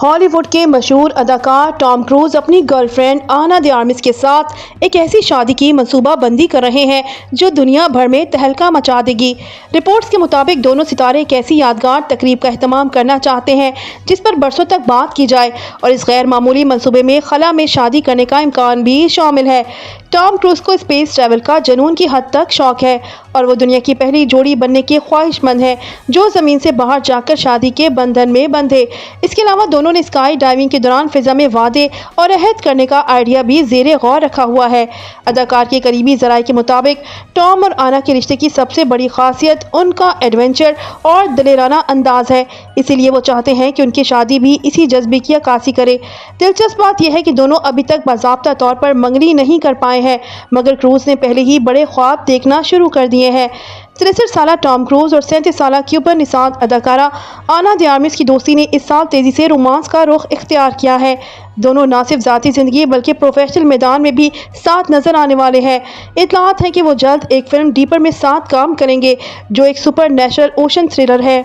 ہالی ووڈ کے مشہور اداکار ٹام کروز اپنی گرل فرینڈ آنا دی آرمس کے ساتھ ایک ایسی شادی کی منصوبہ بندی کر رہے ہیں جو دنیا بھر میں تہلکہ مچا دے گی۔ رپورٹس کے مطابق دونوں ستارے ایک ایسی یادگار تقریب کا اہتمام کرنا چاہتے ہیں جس پر برسوں تک بات کی جائے، اور اس غیر معمولی منصوبے میں خلا میں شادی کرنے کا امکان بھی شامل ہے۔ ٹام کروز کو اسپیس ٹریول کا جنون کی حد تک شوق ہے اور وہ دنیا کی پہلی جوڑی بننے کے خواہش مند ہیں جو زمین سے باہر جا کر شادی کے بندھن میں بندھے۔ اس کے علاوہ دونوں نے اسکائی ڈائیونگ کے دوران فضا میں وعدے اور عہد کرنے کا آئیڈیا بھی زیر غور رکھا ہوا ہے۔ اداکار کے قریبی ذرائع کے مطابق ٹام اور آنا کے رشتے کی سب سے بڑی خاصیت ان کا ایڈونچر اور دلیرانہ انداز ہے، اسی لیے وہ چاہتے ہیں کہ ان کی شادی بھی اسی جذبے کی عکاسی کرے۔ دلچسپ بات یہ ہے کہ دونوں ابھی تک باضابطہ طور پر منگنی نہیں کر پائے ہیں، مگر کروز نے پہلے ہی بڑے خواب دیکھنا شروع کر دیے ہیں۔ 63 سالہ ٹام کروز اور 37 سالہ کیوبن نژاد اداکارہ آنا دی آرمس کی دوستی نے اس سال تیزی سے رومانس کا رخ اختیار کیا ہے۔ دونوں نہ صرف ذاتی زندگی بلکہ پروفیشنل میدان میں بھی ساتھ نظر آنے والے ہیں۔ اطلاعات ہیں کہ وہ جلد ایک فلم ڈیپر میں ساتھ کام کریں گے جو ایک سپر نیچرل اوشن تھرلر ہے۔